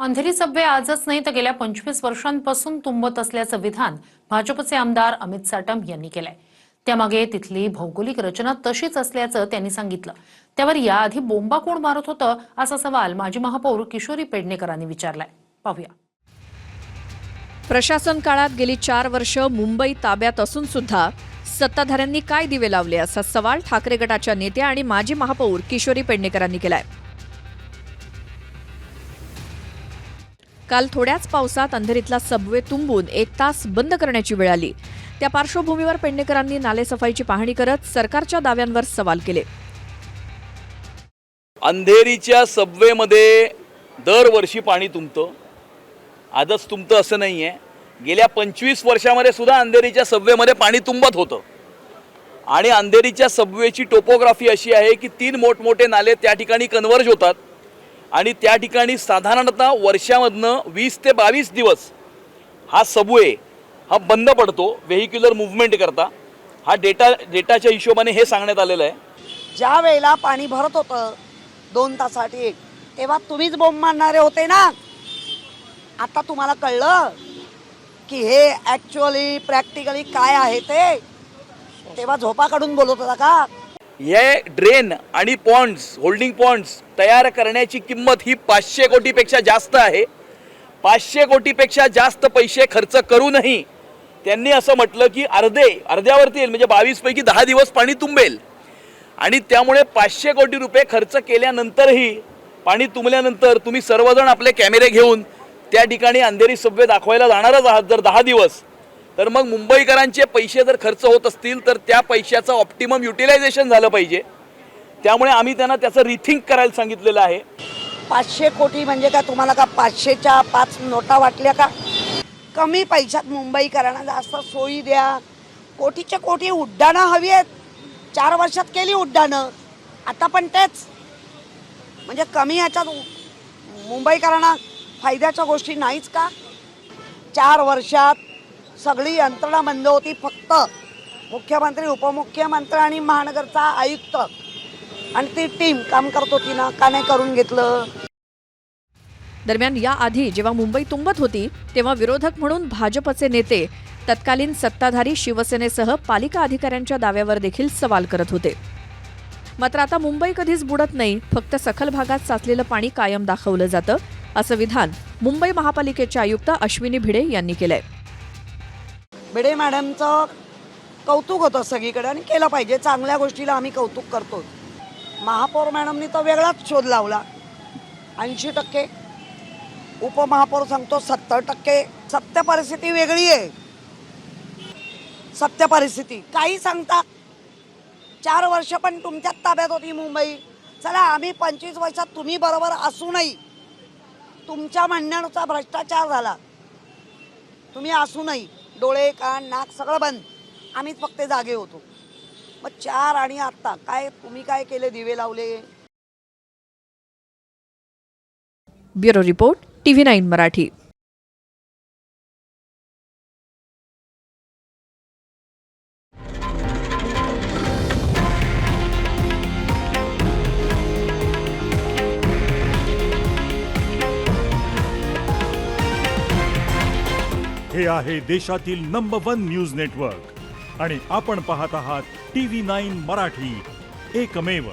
Andheri Subway आजच नाही तर गेल्या 25 वर्षांपासून तुंबत असल्याचं विधान भाजपचे आमदार अमित साटम यांनी केलंय। त्यामागे तिथली भौगोलिक रचना तशीच असल्याचं त्यांनी सांगितलं। त्यावर याआधी बोंबा कोण मारत होतं असा सवाल माजी महापौर किशोरी पेडणेकरांनी विचारलाय। पाहूया। प्रशासन काळात गेली 4 वर्ष मुंबई ताब्यात असून सुद्धा सत्ताधाऱ्यांनी काय दिवे लावले असा सवाल ठाकरे गटाच्या नेत्या आणि माजी महापौर किशोरी पेडणेकरांनी केलाय। काल थोड्याच पावसात अंधेरीतला सबवे तुंबून 1 तास बंद करण्याची वेळ आली। त्या पार्श्वभूमीवर पेडणेकरांनी नालेसफाईची पाहणी करत सरकारच्या दाव्यांवर सवाल केले। अंधेरीच्या सबवेमध्ये दरवर्षी पाणी तुंबतं, आजच तुंबतं असं नाहीये। गेल्या 25 वर्षांमध्ये सुद्धा अंधेरीच्या सबवेमध्ये पाणी तुंबत होतं आणि अंधेरीच्या सबवेची टोपोग्राफी अशी आहे की 3 मोठमोठे नाले त्या ठिकाणी कन्वर्ज होतात आणि त्या ठिकाणी साधारणतः वर्षामधनं 20 ते 22 दिवस हा सबवे हा बंद पडतो व्हेहिक्युलर मूव्हमेंट करता। हा डेटाच्या हिशोबाने हे सांगण्यात आलेलं आहे। ज्या वेळेला पाणी भरत होतं 2 तासासाठी तेव्हा तुम्हीच बोंब मारणारे होते ना। आता तुम्हाला कळलं की हे ॲक्च्युअली प्रॅक्टिकली काय आहे ते, तेव्हा झोपा काढून बोलत होता का? हे ड्रेन आणि पॉन्ड्स, होल्डिंग पॉन्ड्स तयार करण्याची किंमत ही 500 कोटीपेक्षा जास्त आहे। 500 कोटीपेक्षा जास्त पैसे खर्च करूनही त्यांनी असं म्हटलं की अर्ध्यावरती येईल, म्हणजे 22 पैकी 10 दिवस पाणी तुंबेल आणि त्यामुळे 500 कोटी रुपये खर्च केल्यानंतरही पाणी तुंबल्यानंतर तुम्ही सर्वजण आपले कॅमेरे घेऊन त्या ठिकाणी अंधेरी सबवे दाखवायला जाणारच आहात जर 10 दिवस, तर मग मुंबईकरांचे पैसे जर खर्च होत असतील तर त्या पैशाचं ऑप्टिमम युटिलायझेशन झालं पाहिजे। त्यामुळे आम्ही त्यांना त्याचं रिथिंक करायला सांगितलेलं आहे। 500 कोटी म्हणजे का तुम्हाला का 500च्या 5 नोटा वाटल्या का? कमी पैशात मुंबईकरांना जास्त सोयी द्या। कोटीच्या कोटी उड्डाणं हवी आहेत, 4 वर्षात केली उड्डाणं, आता पण तेच, म्हणजे कमी ह्याच्यात मुंबईकरांना फायद्याच्या गोष्टी नाहीच का? 4 वर्षात सगळी यंत्रणा बंद होती, फक्त मुख्यमंत्री, उपमुख्यमंत्री आणि महानगरचा आयुक्त आणि ती टीम काम करत होती ना, का नाही करून घेतलं? दरम्यान याआधी जेव्हा मुंबई तुंबत होती तेव्हा विरोधक म्हणून भाजपचे नेते तत्कालीन सत्ताधारी शिवसेनेसह पालिका अधिकाऱ्यांच्या दाव्यावर देखील सवाल करत होते। मात्र आता मुंबई कधीच बुडत नाही, फक्त सखल भागात साचलेलं पाणी कायम दाखवलं जातं असं विधान मुंबई महापालिकेचे आयुक्त अश्विनी भिडे यांनी केलंय। भिडे मॅडमचं कौतुक होतं सगळीकडे आणि केलं पाहिजे, चांगल्या गोष्टीला आम्ही कौतुक करतो। महापौर मॅडमनी तर वेगळाच शोध लावला, 80%, उपमहापौर सांगतो 70%। सत्य परिस्थिती वेगळी आहे, सत्य परिस्थिती काही सांगता। 4 वर्ष पण तुमच्याच ताब्यात होती मुंबई। चला आम्ही 25 वर्षात तुम्ही बरोबर असूनही तुमच्या म्हणण्यानुसार भ्रष्टाचार झाला, तुम्ही असूनही डोळे कान नाक सगळं बंद, आम्हीच फक्त जागे होतो। मग 4 आणि आता काय तुम्ही काय केले, दिवे लावले? Bureau report TV9 Marathi. हे आहे देशातील नंबर 1 न्यूज नेटवर्क आणि आपण पाहत आहात TV9 मराठी, एकमेव।